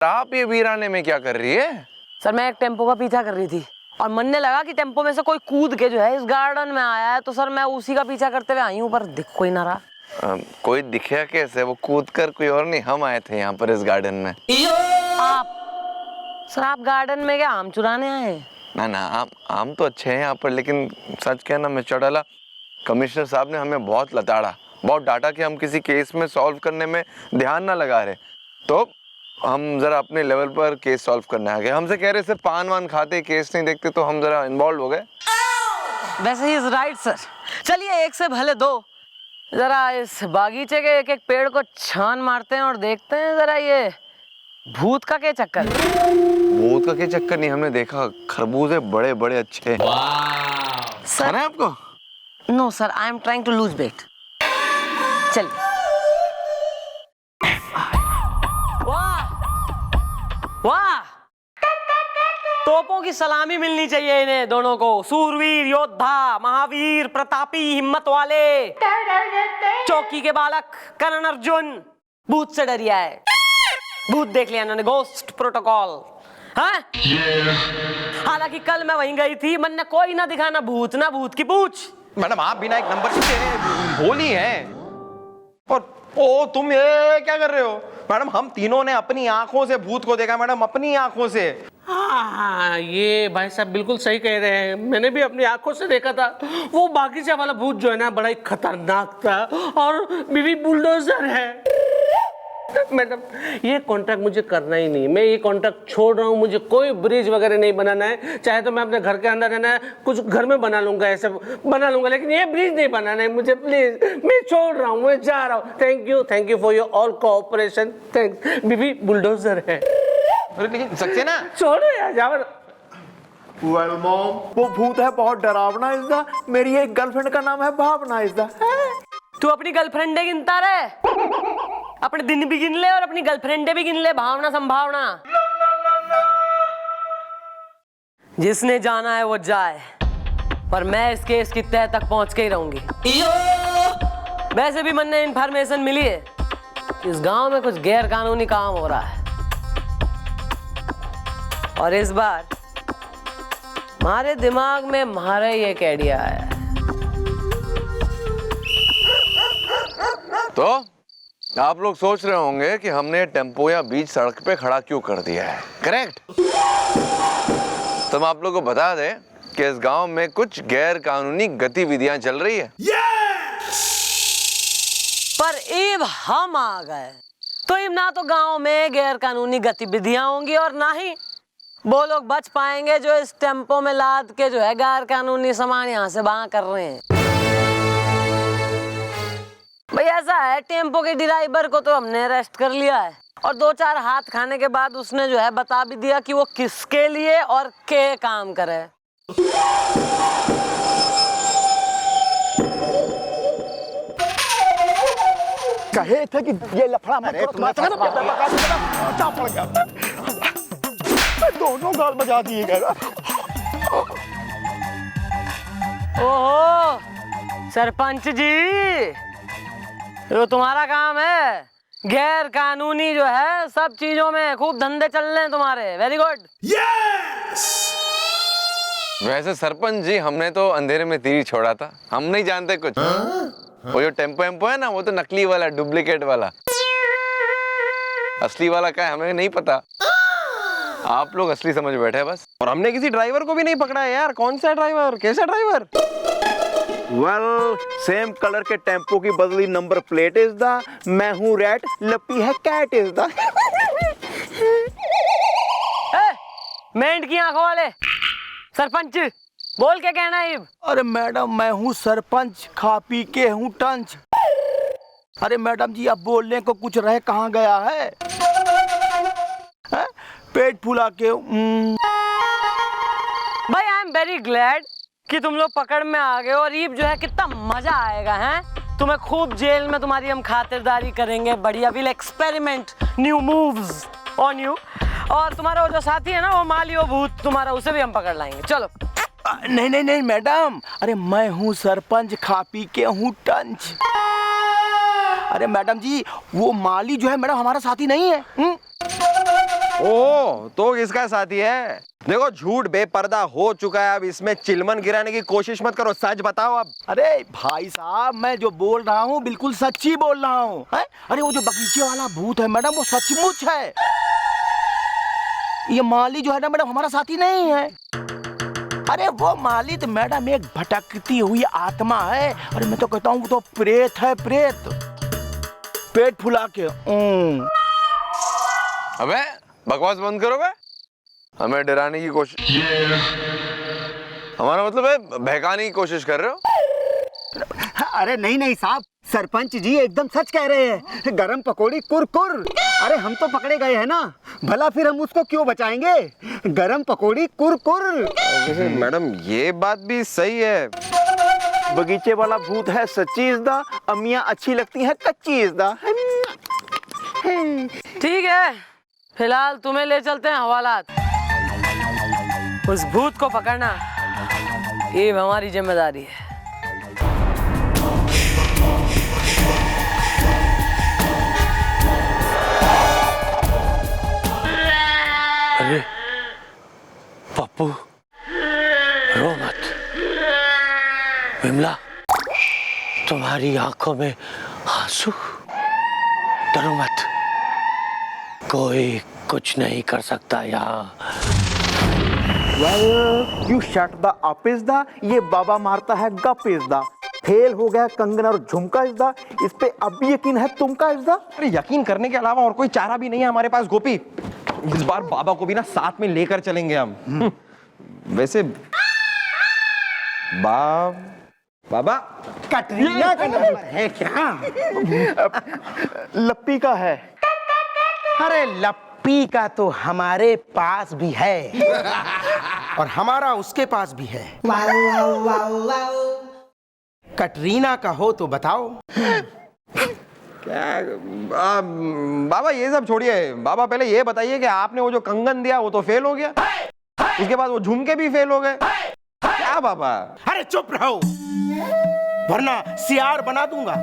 आप ये वीराने में क्या कर रही है? सर मैं एक टेम्पो का पीछा कर रही थी और मन ने लगा कि टेम्पो में से कोई कूद के जो है इस गार्डन में आया है, तो सर मैं उसी का पीछा करते हुए आई हूँ, पर दिख कोई ना रहा। कोई दिखा कैसे? वो कूद कर कोई और नहीं, हम आए थे यहाँ पर इस गार्डन में। आप सर आप गार्डन में क्या आम चुराने आए? ना आम तो अच्छे हैं यहाँ पर, लेकिन सच कहना मैं चौटाला, कमिश्नर साहब ने हमें बहुत लताड़ा, बहुत डांटा कि हम किसी केस में सॉल्व करने में ध्यान ना लगा रहे, तो हम जरा अपने लेवल पर केस सॉल्व करने आ गए। हमसे कह रहे सिर्फ पान वान खाते केस नहीं देखते, तो हम जरा इन्वॉल्व हो गए। वैसे ही इज राइट सर। चलिए एक से भले दो, जरा इस बागीचे के एक एक पेड़ को छान मारते हैं और देखते हैं जरा ये भूत का क्या चक्कर। भूत का क्या चक्कर नहीं, हमने देखा खरबूजे बड़े बड़े अच्छे। सर है आपको? No sir, I am trying to lose weight. चलिए। वाह वाह, तोपों की सलामी मिलनी चाहिए इन्हें दोनों को। सूरवीर योद्धा, महावीर प्रतापी, हिम्मत वाले, चौकी के बालक कर्ण अर्जुन। भूत से डरिया है, भूत देख लिया इन्होंने, गोस्ट प्रोटोकॉल। हाँ? हालांकि कल मैं वहीं गई थी, मन ने कोई ना दिखा, ना भूत की पूछ। मैडम आप बिना एक नंबर के चेहरे भोली हैं। और ओ तुम ये क्या कर रहे हो? मैडम हम तीनों ने अपनी आंखों से भूत को देखा मैडम, अपनी आंखों से। हाँ, ये भाई साहब बिल्कुल सही कह रहे हैं, मैंने भी अपनी आंखों से देखा था। वो बागीचा वाला भूत जो है ना, बड़ा ही खतरनाक था और बीवी बुलडोजर है। मैडम ये कॉन्ट्रैक्ट मुझे करना ही नहीं, मैं ये कॉन्ट्रैक्ट छोड़ रहा हूँ। मुझे कोई ब्रिज वगैरह नहीं बनाना है, चाहे तो मैं अपने घर के अंदर रहना है, कुछ घर में बना लूंगा, ऐसे बना लूंगा, लेकिन ये ब्रिज नहीं बनाना है मुझे, प्लीज। मैं छोड़ रहा हूँ, मैं जा रहा हूँ। Thank you for your all cooperation. Thanks. बीवी बुलडोजर है। अरे लेकिन सक्सेना छोड़ो यार, जाओ। वेल मॉम, वो भूत है बहुत डरावना इसदा। मेरी एक गर्लफ्रेंड का नाम है भावना इसदा। तू अपनी गर्लफ्रेंडे गिनता रहे, अपने दिन भी गिन ले और अपनी गर्लफ्रेंडे भी गिन ले। भावना संभावना, जिसने जाना है वो जाए, पर मैं इस केस की तह तक पहुंच के ही रहूंगी। वैसे भी मन ने इंफॉर्मेशन मिली है कि इस गांव में कुछ गैर कानूनी काम हो रहा है, और इस बार हमारे दिमाग में हमारा ही एक आइडिया है। तो आप लोग सोच रहे होंगे कि हमने टेम्पो या बीच सड़क पे खड़ा क्यों कर दिया है, करेक्ट? तो हम आप लोगों को बता दें कि इस गांव में कुछ गैर कानूनी गतिविधियां चल रही है। पर इब हम आ गए तो इब ना तो गांव में गैर कानूनी गतिविधियां होंगी और ना ही वो लोग बच पाएंगे जो इस टेम्पो में लाद के जो है गैर कानूनी सामान यहाँ से वहां कर रहे हैं। भाई ऐसा है, टेम्पो के ड्राइवर को तो हमने अरेस्ट कर लिया है और 2-4 हाथ खाने के बाद उसने जो है बता भी दिया कि वो किसके लिए और के काम करे। कहे थे कि ये लफड़ा मत पड़ गया, दोनों गाल बजा दिए गए। ओहो सरपंच जी, जो तुम्हारा काम है गैर कानूनी जो है सब चीजों में खूब धंधे चल रहे हैं तुम्हारे। Very good. वैसे सरपंच जी, हमने तो अंधेरे में तीर छोड़ा था, हम नहीं जानते कुछ। वो जो टेम्पो है ना, वो तो नकली वाला, डुप्लीकेट वाला। असली वाला क्या है हमें नहीं पता, आप लोग असली समझ बैठे बस। और हमने किसी ड्राइवर को भी नहीं पकड़ा है यार। कौन सा ड्राइवर, कैसा ड्राइवर? वेल सेम कलर के टेम्पो की बदली नंबर प्लेट इज द, मैं हूँ रैट, लपी है कैट इज द। मेंढक की आंखों वाले सरपंच, बोल के कहना है। अरे मैडम मैं हूँ सरपंच, खा पी के हूँ टंच। अरे मैडम जी, अब बोलने को कुछ रह कहाँ गया है? पेट फुला के। भाई आई एम वेरी ग्लैड कि तुम लोग पकड़ में आ गए और ईब जो है कितना मजा आएगा है तुम्हें। खूब जेल में तुम्हारी हम खातिरदारी करेंगे, बढ़िया। Will experiment new moves on you. और तुम्हारा वो जो साथी है ना, वो माली, वो भूत तुम्हारा, उसे भी हम पकड़ लाएंगे। चलो। नहीं मैडम, अरे मैं हूँ सरपंच, खा पी के हूँ टंच। अरे मैडम जी, वो माली जो है मैडम हमारा साथी नहीं है। ओ तो किसका साथी है? देखो झूठ बेपर्दा हो चुका है, अब इसमें चिलमन गिराने की कोशिश मत करो, सच बताओ अब। अरे भाई साहब, मैं जो बोल रहा हूँ बिल्कुल सच ही बोल रहा हूँ। अरे वो जो बगीचे वाला भूत है मैडम, वो सचमुच है। ये माली जो है ना मैडम, हमारा साथी नहीं है। अरे वो माली तो मैडम एक भटकती हुई आत्मा है। अरे मैं तो कहता हूँ वो तो प्रेत है, प्रेत। पेट फुला के अबे बकवास बंद करो बे, हमें डराने की कोशिश, हमारा मतलब है बहकाने की कोशिश कर रहे हो। अरे नहीं नहीं साहब, सरपंच जी एकदम सच कह रहे हैं। गरम पकोड़ी कुरकुर। अरे हम तो पकड़े गए हैं ना, भला फिर हम उसको क्यों बचाएंगे? गरम पकोड़ी कुरकुर। मैडम ये बात भी सही है। बगीचे वाला भूत है सच्ची इज़दा, अम्मियाँ अच्छी लगती हैं कच्ची इज़दा। ठीक है, फिलहाल तुम्हें ले चलते हैं हवालात। उस भूत को पकड़ना ये हमारी जिम्मेदारी है। अरे पप्पू, रो मत। विमला, तुम्हारी आंखों में आंसू, डरो मत, कोई कुछ नहीं कर सकता यहाँ। Well, you shut the up is the, ये बाबा मारता है गप is the। फेल हो गया कंगन और झुमका is the, इस पे अब भी यकीन है तुमका is the। अरे यकीन करने के अलावा और कोई चारा भी नहीं है हमारे पास गोपी। इस बार बाबा को भी ना साथ में लेकर चलेंगे हम। वैसे बाबा कटरीना का नंबर है क्या? लप्पी का है। अरे लप्पी का तो हमारे पास भी है और हमारा उसके पास भी है। कटरीना का हो तो बताओ। क्या बाबा ये सब छोड़िए, बाबा पहले ये बताइए कि आपने वो जो कंगन दिया वो तो फेल हो गया, उसके बाद वो झुमके भी फेल हो गए, क्या बाबा? अरे चुप रहो वरना सियार बना दूंगा।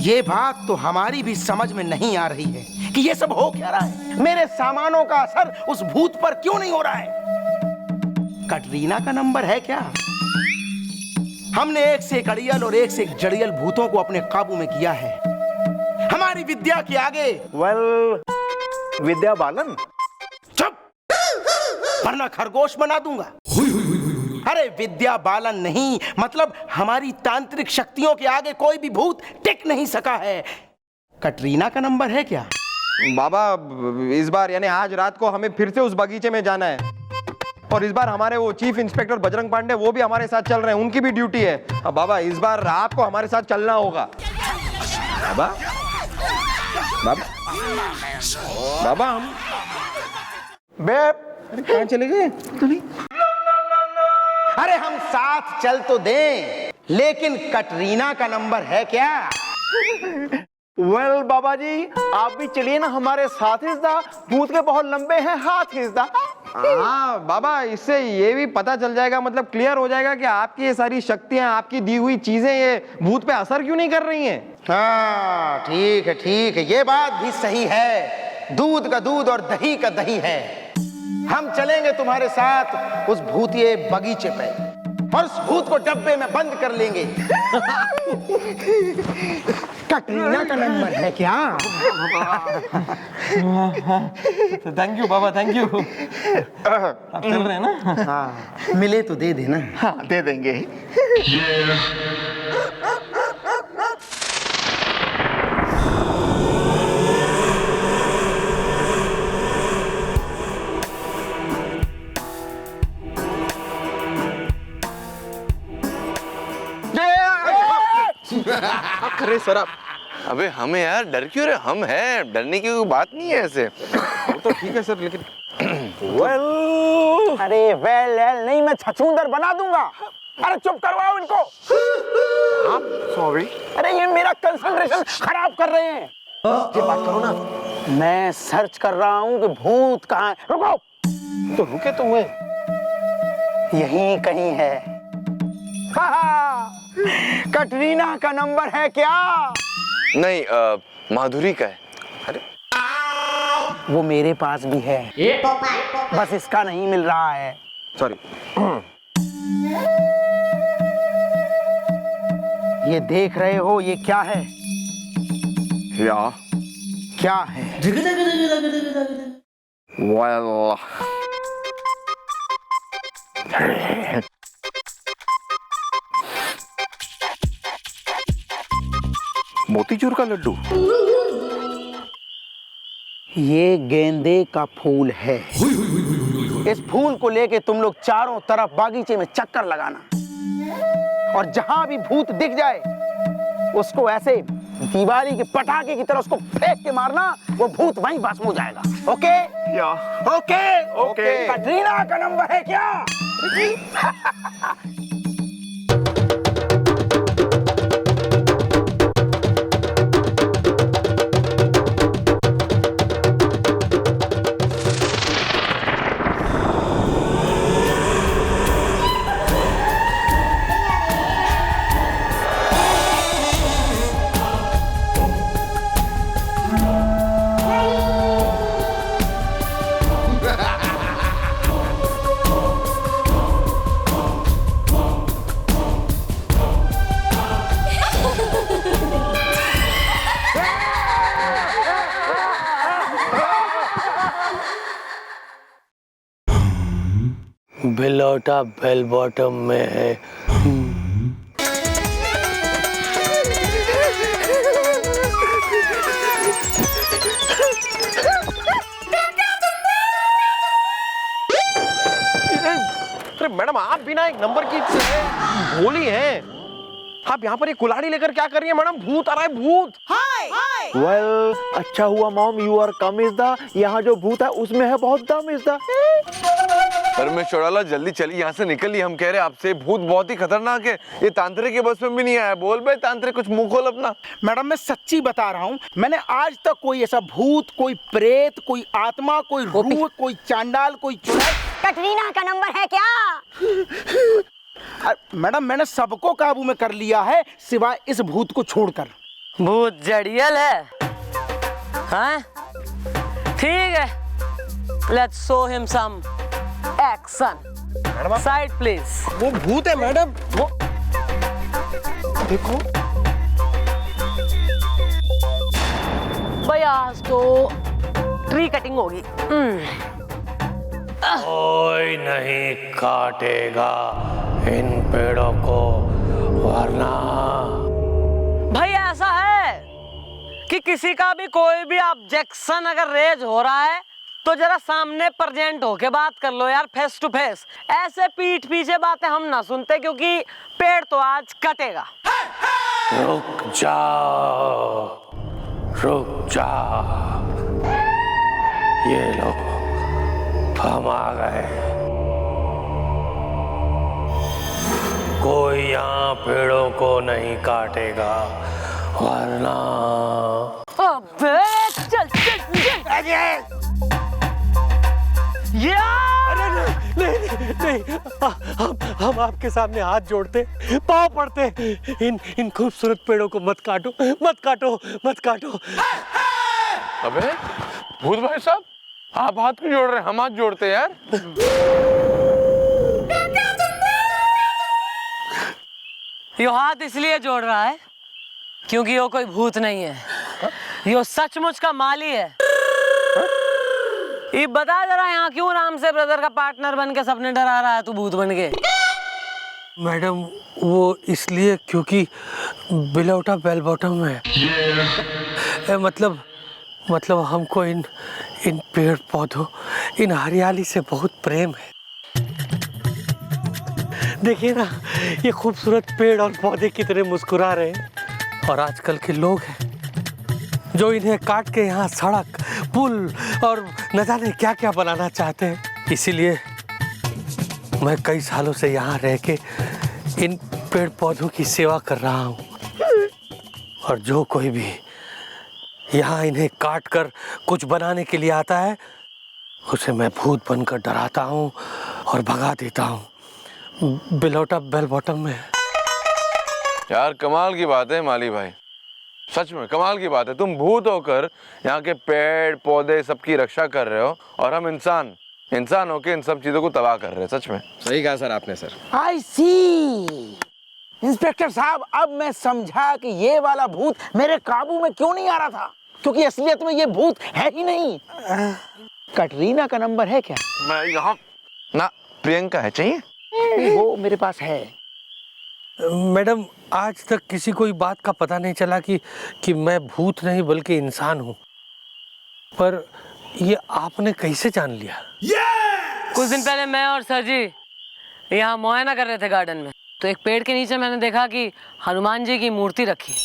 ये बात तो हमारी भी समझ में नहीं आ रही है कि ये सब हो क्या रहा है। मेरे सामानों का असर उस भूत पर क्यों नहीं हो रहा है? कटरीना का नंबर है क्या? हमने एक से एक अड़ियल और एक से एक जड़ियल भूतों को अपने काबू में किया है। हमारी विद्या के आगे विद्या बालन। चुप, वरना खरगोश बना दूंगा। अरे विद्या बालन नहीं, मतलब हमारी तांत्रिक शक्तियों के आगे कोई भी भूत टिक नहीं सका है। कटरीना का नंबर है क्या? बाबा इस बार यानी आज रात को हमें फिर से उस बगीचे में जाना है और इस बार हमारे वो चीफ इंस्पेक्टर बजरंग पांडे वो भी हमारे साथ चल रहे हैं, उनकी भी ड्यूटी है। अब बाबा इस बार आपको हमारे साथ चलना होगा। बाबा बाबा बाबा हम अरे कहाँ चले गए? अरे हम साथ चल तो दें, लेकिन कटरीना का नंबर है क्या? वेल बाबा जी, आप भी चलिए ना हमारे साथ। हिस्सा भूत के बहुत लंबे हैं हाथ। हिस्सा हाँ बाबा, इससे ये भी पता चल जाएगा, मतलब क्लियर हो जाएगा कि आपकी ये सारी शक्तियां, आपकी दी हुई चीजें ये भूत पे असर क्यों नहीं कर रही हैं। हाँ ठीक है, ये बात भी सही है। दूध का दूध और दही का दही है। हम चलेंगे तुम्हारे साथ उस भूतिए बगीचे पे और उस भूत को डब्बे में बंद कर लेंगे। कटरीना का नंबर है क्या? Thank you Baba, thank you. आप चल रहे हैं ना? हाँ, मिले तो दे देना। हाँ दे देंगे। अरे सर आप, अबे हमें यार डर क्यों रहे? हम हैं, डरने की कोई बात नहीं है ऐसे। वो तो ठीक है सर, लेकिन अरे वेल नहीं, मैं छछूंदर बना दूंगा। अरे चुप करवाओ इनको। आप सॉरी। अरे ये मेरा कंसंट्रेशन खराब कर रहे हैं। ये बात करो ना, मैं सर्च कर रहा हूँ कि भूत कहाँ है। रुको। तो रुके तो हुए, यहीं कहीं है। कटरीना का नंबर है क्या? नहीं, माधुरी का है। अरे वो मेरे पास भी है, बस इसका नहीं मिल रहा है। सॉरी। ये देख रहे हो, ये क्या है? या क्या है? well, मोतीचूर का लड्डू। ये गेंदे का फूल है। इस फूल को लेके तुम लोग चारों तरफ बागीचे में चक्कर लगाना, और जहां भी भूत दिख जाए उसको ऐसे दिवाली के पटाखे की तरह उसको फेंक के मारना, वो भूत वहीं भस्म हो जाएगा। ओके? या ओके? ओके। कटरीना का नंबर है क्या? बिलौटा बेल बॉटम में है। अरे मैडम, आप बिना एक नंबर की भोली हैं। आप यहाँ पर ये कुल्हाड़ी लेकर क्या कर रही है मैडम? भूत आ रहा है, भूत। वेल, अच्छा हुआ mom you are come is the, यहाँ जो भूत है उसमें है बहुत दम इज द। अरे मैं चौड़ाला जल्दी चलिए यहाँ से निकलिए, हम कह रहे हैं आपसे भूत बहुत ही खतरनाक है, ये तांत्रिक के बस में भी नहीं आया। बोल बे तांत्रिक, कुछ मुंह खोल अपना। मैडम मैं सच्ची बता रहा हूँ, मैंने आज तक कोई ऐसा भूत, कोई प्रेत, कोई आत्मा, कोई रूह, कोई चांडाल, कोई चुड़ैल। कटरीना का नंबर है क्या? मैडम मैंने सबको काबू में कर लिया है सिवाय इस भूत को छोड़कर। भूत जड़ियल है, हाँ? ठीक है, let's show him some action. Side please. वो भूत है मैडम, वो देखो। भाई आज तो ट्री कटिंग होगी। कोई नहीं काटेगा इन पेड़ों को, वरना भाई ऐसा है कि किसी का भी कोई भी ऑब्जेक्शन अगर रेज हो रहा है तो जरा सामने प्रेजेंट होके बात कर लो यार, फेस टू फेस। ऐसे पीठ पीछे बातें हम ना सुनते, क्योंकि पेड़ तो आज कटेगा। रुक जाओ, रुक जाओ, ये लो हम आ गए। कोई यहाँ पेड़ों को नहीं काटेगा, वरना अबे चल चल चल। यार नहीं, हम आपके सामने हाथ जोड़ते, पाँव पड़ते, इन खूबसूरत पेड़ों को मत काटो, मत काटो, मत काटो। अबे भूत भाई साहब, आप हाथ क्यों जोड़ रहे हैं? हम हाथ जोड़ते हैं यार। यो हाथ इसलिए जोड़ रहा है क्योंकि यो कोई भूत नहीं है, यो सचमुच का माली है। ये बता जरा यहाँ क्यों राम से ब्रदर का पार्टनर बन के सपने डरा रहा है तू भूत बन के? मैडम वो इसलिए क्योंकि बिलौटा बेल बॉटम है। मतलब हमको इन पेड़ पौधों, इन हरियाली से बहुत प्रेम है। देखिए ना, ये खूबसूरत पेड़ और पौधे कितने मुस्कुरा रहे हैं, और आजकल के लोग हैं जो इन्हें काट के यहाँ सड़क, पुल और न जाने क्या क्या बनाना चाहते हैं। इसीलिए मैं कई सालों से यहाँ रह के इन पेड़ पौधों की सेवा कर रहा हूँ, और जो कोई भी यहाँ इन्हें काट कर कुछ बनाने के लिए आता है उसे मैं भूत बनकर डराता हूँ और भगा देता हूँ। बिलौटा बेल बॉटम में। यार कमाल की बात है माली भाई, सच में कमाल की बात है, तुम भूत होकर यहाँ के पेड़ पौधे सबकी रक्षा कर रहे हो और हम इंसान होकर इन सब चीजों को तबाह कर रहे हैं। सच में सही कहा सर आपने सर। आई सी इंस्पेक्टर साहब, अब मैं समझा कि ये वाला भूत मेरे काबू में क्यों नहीं आ रहा था, क्योंकि असलियत में ये भूत है ही नहीं। कटरीना का नंबर है क्या? मैं यहाँ ना, प्रियंका है, चाहिए? वो मेरे पास है। मैडम, आज तक किसी को बात का पता नहीं चला कि मैं भूत नहीं बल्कि इंसान हूँ, पर ये आपने कैसे जान लिया? कुछ दिन पहले मैं और सर जी यहाँ मुआयना कर रहे थे गार्डन में, तो एक पेड़ के नीचे मैंने देखा कि हनुमान जी की मूर्ति रखी है।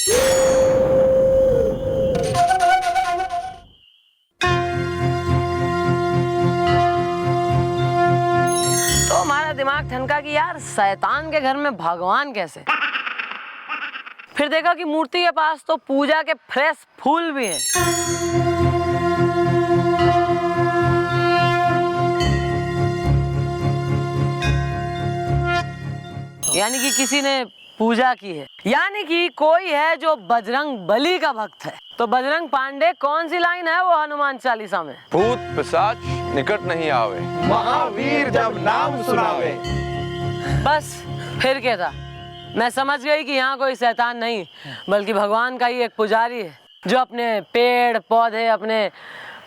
तो हमारा दिमाग ठनका कि यार शैतान के घर में भगवान कैसे? फिर देखा कि मूर्ति के पास तो पूजा के फ्रेश फूल भी हैं। यानी कि किसी ने पूजा की है, यानी कि कोई है जो बजरंग बली का भक्त है। तो बजरंग पांडे, कौन सी लाइन है वो हनुमान चालीसा में? भूत पिशाच निकट नहीं आवे, महावीर जब नाम सुनावे। बस फिर क्या था, मैं समझ गई कि यहाँ कोई शैतान नहीं बल्कि भगवान का ही एक पुजारी है जो अपने पेड़ पौधे, अपने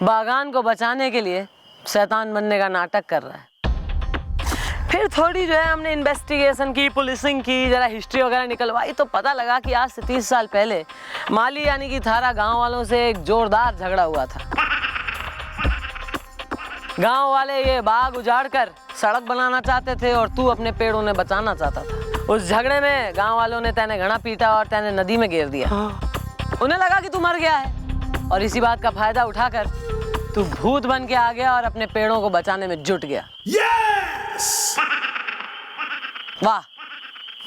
बागान को बचाने के लिए शैतान बनने का नाटक कर रहा है। फिर थोड़ी जो है हमने इन्वेस्टिगेशन की, पुलिसिंग की, जरा हिस्ट्री वगैरह निकलवाई, तो पता लगा कि आज से 30 साल पहले माली यानी कि थारा गांव वालों से एक जोरदार झगड़ा हुआ था। गांव वाले ये बाग उजाड़कर सड़क बनाना चाहते थे और तू अपने पेड़ों ने बचाना चाहता था। उस झगड़े में गांव वालों ने तैने घड़ा पीटा और तैने नदी में गिर दिया। उन्हें लगा कि तू मर गया है और इसी बात का फायदा उठाकर तू भूत बन के आ गया और अपने पेड़ों को बचाने में जुट गया। वाह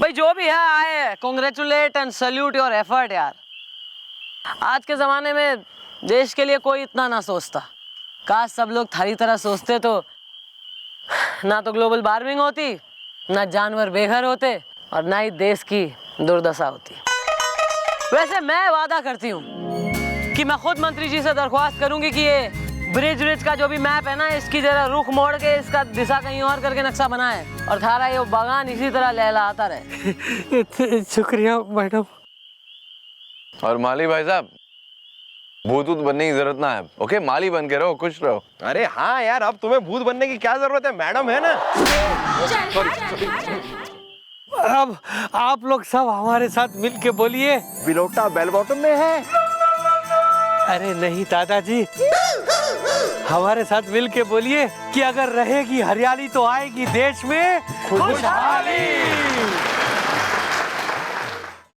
भाई, जो भी है I congratulate and salute your effort यार। आज के ज़माने में देश के लिए कोई इतना ना सोचता। काश सब लोग थारी तरह सोचते तो ना तो ग्लोबल वार्मिंग होती, ना जानवर बेघर होते और ना ही देश की दुर्दशा होती। वैसे मैं वादा करती हूँ कि मैं खुद मंत्री जी से दरख्वास्त करूंगी कि ये ब्रिज का जो भी मैप है ना, इसकी जरा रुख मोड़ के इसका दिशा कहीं और करके नक्शा बनाए और थारा ये बागान इसी तरह लहलहाता रहे। शुक्रिया मैडम। और माली भाई साहब, भूत बनने की जरूरत ना है, ओके? माली बन के रहो, खुश रहो। अरे हाँ यार, अब तुम्हें भूत बनने की क्या जरूरत है, मैडम है ना। अब आप लोग सब हमारे साथ मिल के बोलिए, बिलोटा बेल बॉटम में है। अरे नहीं दादाजी, हमारे साथ मिल के बोलिए कि अगर रहेगी हरियाली तो आएगी देश में खुशहाली।